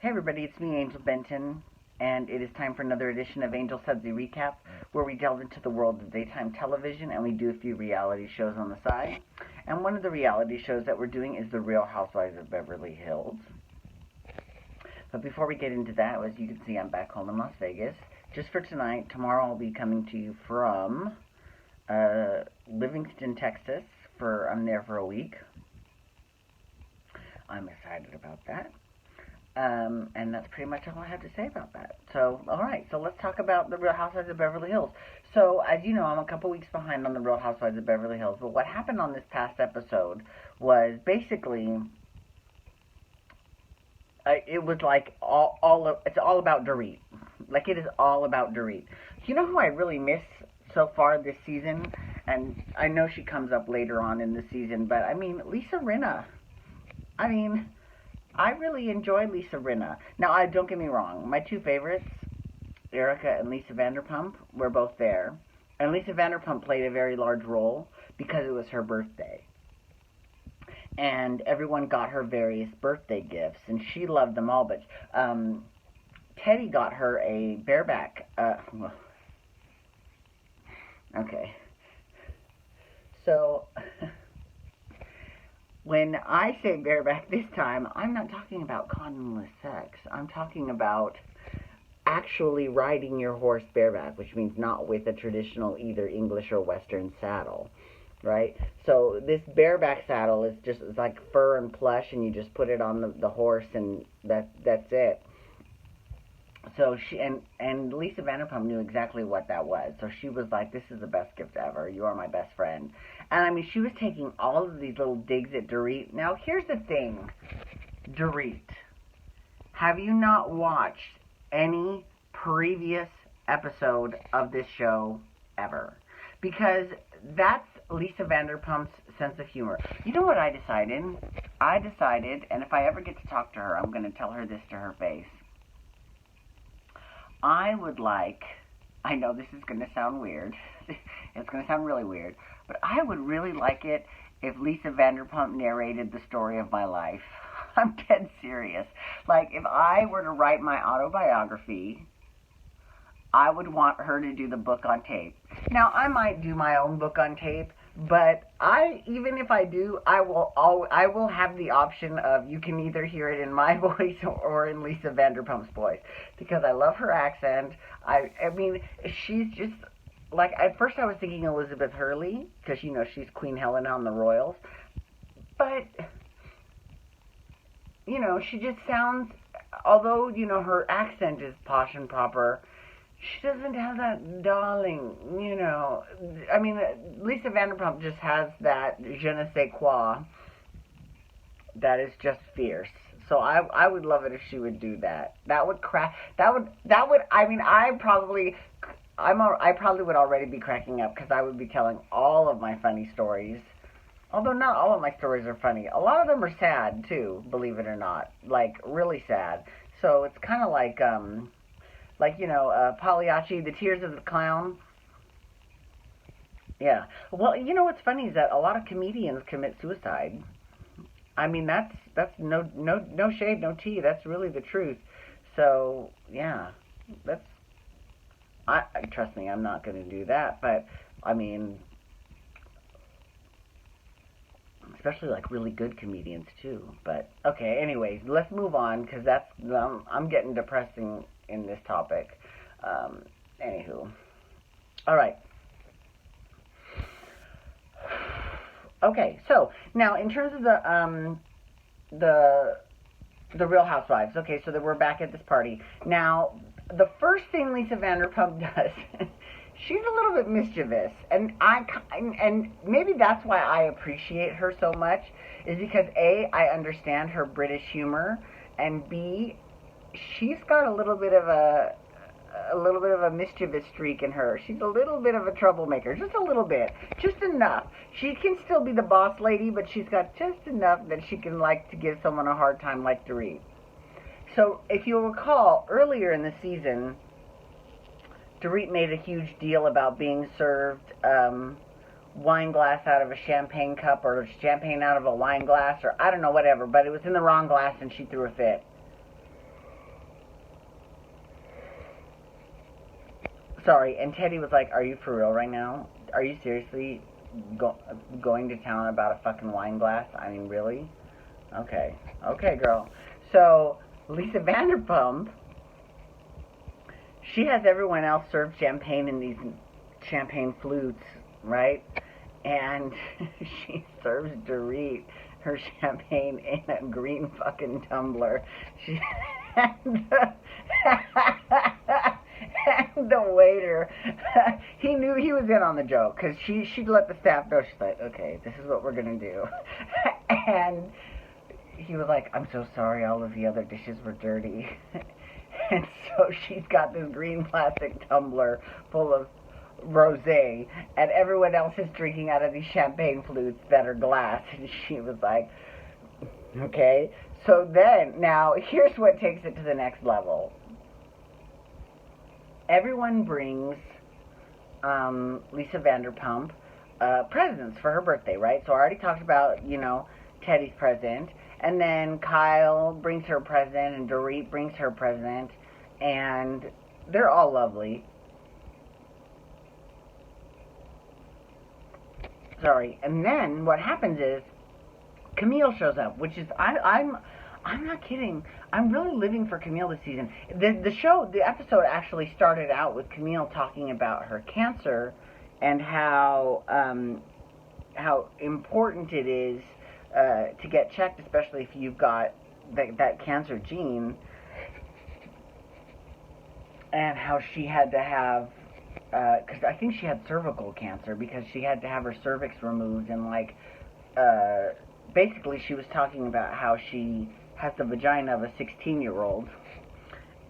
Hey everybody, it's me, Angel Benton, and it is time for another edition of Angel Sudsy Recap, where we delve into the world of daytime television and we do a few reality shows on the side. And one of the reality shows that we're doing is The Real Housewives of Beverly Hills. But before we get into that, as you can see, I'm back home in Las Vegas. Just for tonight, tomorrow I'll be coming to you from Livingston, Texas. I'm there for a week. I'm excited about that. And that's pretty much all I have to say about that. So, alright, so let's talk about The Real Housewives of Beverly Hills. So, as you know, I'm a couple weeks behind on The Real Housewives of Beverly Hills, but what happened on this past episode was basically, it was like it's all about Dorit. Like, it is all about Dorit. You know who I really miss so far this season? And I know she comes up later on in the season, but I mean, Lisa Rinna. I really enjoy Lisa Rinna. Now, don't get me wrong. My two favorites, Erica and Lisa Vanderpump, were both there. And Lisa Vanderpump played a very large role because it was her birthday. And everyone got her various birthday gifts, and she loved them all. But Teddy got her a bareback. Okay. So... when I say bareback this time, I'm not talking about condomless sex. I'm talking about actually riding your horse bareback, which means not with a traditional either English or Western saddle, right? So this bareback saddle is just it's like fur and plush, and you just put it on the horse, and that's it. So she and Lisa Vanderpump knew exactly what that was. So she was like, "This is the best gift ever. You are my best friend." And I mean, she was taking all of these little digs at Dorit. Now, here's the thing, Dorit. Have you not watched any previous episode of this show ever? Because that's Lisa Vanderpump's sense of humor. You know what I decided? I decided, and if I ever get to talk to her, I'm going to tell her this to her face. I know this is going to sound weird. It's going to sound really weird. But I would really like it if Lisa Vanderpump narrated the story of my life. I'm dead serious. Like, if I were to write my autobiography, I would want her to do the book on tape. Now, I might do my own book on tape, but even if I do, I will have the option of you can either hear it in my voice or in Lisa Vanderpump's voice, because I love her accent. I mean, she's just like, at first I was thinking Elizabeth Hurley, because you know she's Queen Helena on the Royals, but you know she just sounds, although you know her accent is posh and proper, she doesn't have that darling, you know. I mean, Lisa Vanderpump just has that je ne sais quoi that is just fierce. So I would love it if she would do that. That would I mean, I probably would already be cracking up, because I would be telling all of my funny stories. Although not all of my stories are funny. A lot of them are sad too, believe it or not. Like, really sad. So it's kind of like you know, Pagliacci, The Tears of the Clown. Yeah. Well, you know what's funny is that a lot of comedians commit suicide. I mean, that's no shade, no tea. That's really the truth. So, yeah. Trust me, I'm not going to do that. But, I mean, especially like really good comedians too. But, okay, anyways, let's move on, because I'm getting depressing in this topic. Anywho. Alright. Okay, so now in terms of the Real Housewives. Okay, so that we're back at this party. Now, the first thing Lisa Vanderpump does, she's a little bit mischievous, and maybe that's why I appreciate her so much, is because A, I understand her British humor, and B, she's got a little bit of a mischievous streak in her. She's a little bit of a troublemaker, just a little bit, just enough. She can still be the boss lady, but she's got just enough that she can like to give someone a hard time, like Dorit. So if you'll recall, earlier in the season, Dorit made a huge deal about being served wine glass out of a champagne cup, or champagne out of a wine glass, or I don't know, whatever, but it was in the wrong glass and she threw a fit. Sorry, and Teddy was like, are you for real right now? Are you seriously going to town about a fucking wine glass? I mean, really? Okay. Okay, girl. So, Lisa Vanderpump, she has everyone else serve champagne in these champagne flutes, right? And she serves Dorit her champagne in a green fucking tumbler. She and the waiter, he knew he was in on the joke because she'd let the staff know. She's like, okay, this is what we're gonna do. And he was like, I'm so sorry, all of the other dishes were dirty. And so she's got this green plastic tumbler full of rosé, and everyone else is drinking out of these champagne flutes that are glass. And she was like, okay. So then, now, here's what takes it to the next level. Everyone brings Lisa Vanderpump presents for her birthday, right? So I already talked about, Teddy's present. And then Kyle brings her present, and Dorit brings her present. And they're all lovely. Sorry. And then what happens is Camille shows up, which is I'm not kidding. I'm really living for Camille this season. The episode actually started out with Camille talking about her cancer and how important it is to get checked, especially if you've got that cancer gene, and how she had to have, because I think she had cervical cancer, because she had to have her cervix removed, and basically she was talking about how she has the vagina of a 16-year-old.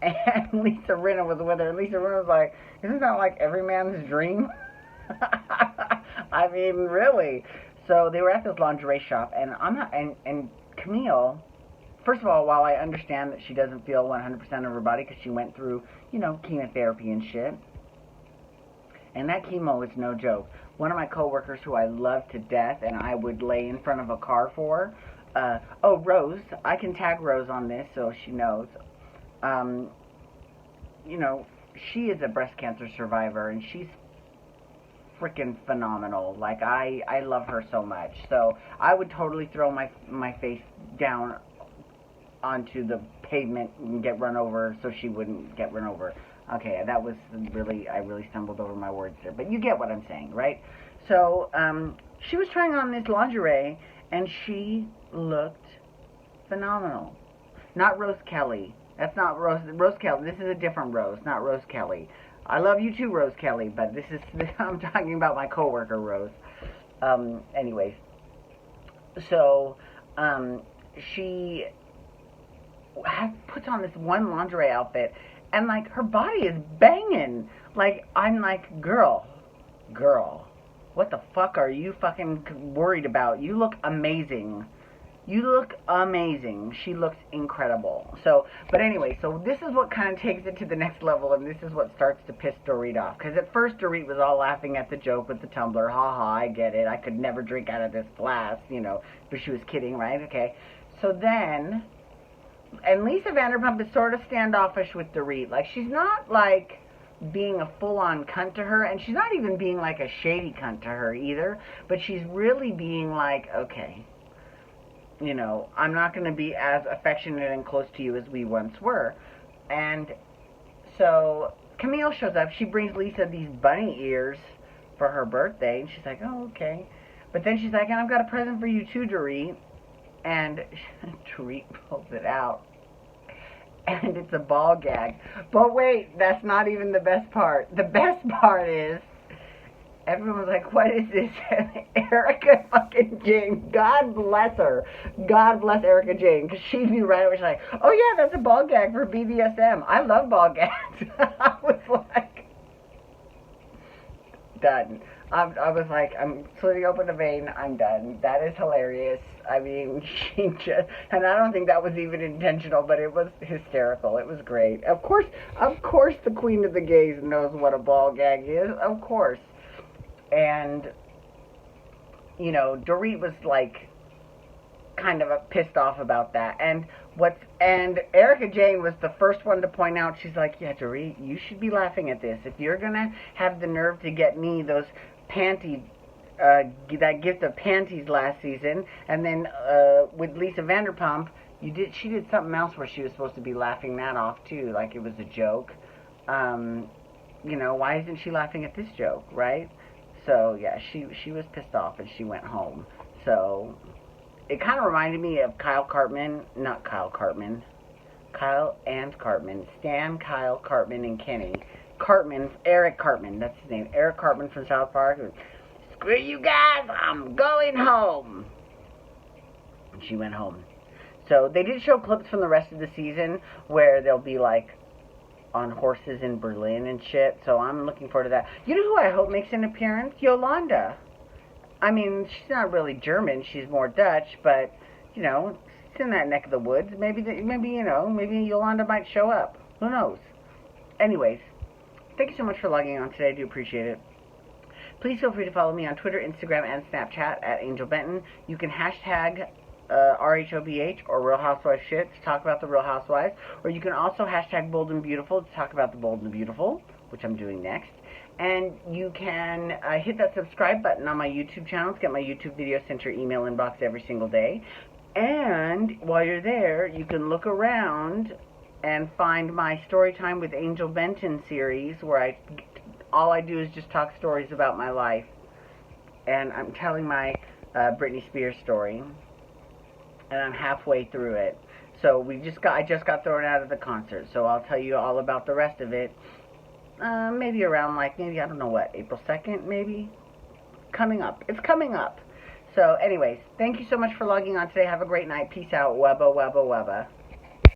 And Lisa Rinna was with her, and Lisa Rinna was like, isn't that like every man's dream? I mean, really. So they were at this lingerie shop, and and Camille, first of all, while I understand that she doesn't feel 100% of her body because she went through, chemotherapy and shit, and that chemo is no joke. One of my coworkers who I love to death and I would lay in front of a car for, Rose, I can tag Rose on this so she knows, she is a breast cancer survivor, and she's freaking phenomenal. Like, I love her so much. So I would totally throw my face down onto the pavement and get run over so she wouldn't get run over. Okay, that was I really stumbled over my words there. But you get what I'm saying, right? So she was trying on this lingerie, and she looked phenomenal. Not Rose Kelly. That's not Rose Kelly. This is a different Rose, not Rose Kelly. I love you too, Rose Kelly, but I'm talking about my coworker, Rose. Anyways, so she puts on this one lingerie outfit, and her body is banging. I'm like, girl, what the fuck are you fucking worried about? You look amazing. You look amazing. She looks incredible. So, but anyway, so this is what kind of takes it to the next level, and this is what starts to piss Dorit off. Because at first Dorit was all laughing at the joke with the tumbler. Ha ha, I get it. I could never drink out of this glass, but she was kidding, right? Okay. So then, and Lisa Vanderpump is sort of standoffish with Dorit. She's not, being a full-on cunt to her, and she's not even being, a shady cunt to her either, but she's really being okay, I'm not going to be as affectionate and close to you as we once were. And so Camille shows up. She brings Lisa these bunny ears for her birthday, and she's like, oh, okay. But then she's like, and I've got a present for you too, Dorit. And Dorit pulls it out, and it's a ball gag. But wait, that's not even the best part. The best part is, everyone was like, what is this? And Erica fucking Jane, God bless her. God bless Erica Jane, because she knew right away. She's like, oh yeah, that's a ball gag for BDSM. I love ball gags. I was like, done. I was like, I'm slitting open a vein. I'm done. That is hilarious. I mean, she just, and I don't think that was even intentional, but it was hysterical. It was great. Of course, the queen of the gays knows what a ball gag is. Of course. And, Dorit was kind of pissed off about that. And Erica Jane was the first one to point out, she's like, yeah, Dorit, you should be laughing at this. If you're going to have the nerve to get me those panty, that gift of panties last season, and then with Lisa Vanderpump, she did something else where she was supposed to be laughing that off too, like it was a joke. You know, why isn't she laughing at this joke, right? So yeah, she was pissed off and she went home. So it kind of reminded me of Kyle and Cartman, Stan, Kyle, Cartman, and Kenny. Eric Cartman, that's his name. Eric Cartman from South Park. Screw you guys, I'm going home. And she went home. So they did show clips from the rest of the season where they'll be like on horses in Berlin and shit. So I'm looking forward to that. You know who I hope makes an appearance? Yolanda. I mean, she's not really German. She's more Dutch, but, you know, it's in that neck of the woods. Maybe Yolanda might show up. Who knows? Anyways, thank you so much for logging on today. I do appreciate it. Please feel free to follow me on Twitter, Instagram, and Snapchat at Angel Benton. You can hashtag RHOBH or Real Housewives shit to talk about the Real Housewives. Or you can also hashtag Bold and Beautiful to talk about the Bold and Beautiful, which I'm doing next. And you can hit that subscribe button on my YouTube channel to get my YouTube videos sent to your email inbox every single day. And while you're there, you can look around and find my Storytime with Angel Benton series, where all I do is just talk stories about my life. And I'm telling my Britney Spears story, and I'm halfway through it. So I just got thrown out of the concert, so I'll tell you all about the rest of it. Maybe around, I don't know what, April 2nd, maybe? It's coming up. So, anyways, thank you so much for logging on today. Have a great night. Peace out. Wubba, wubba, wubba.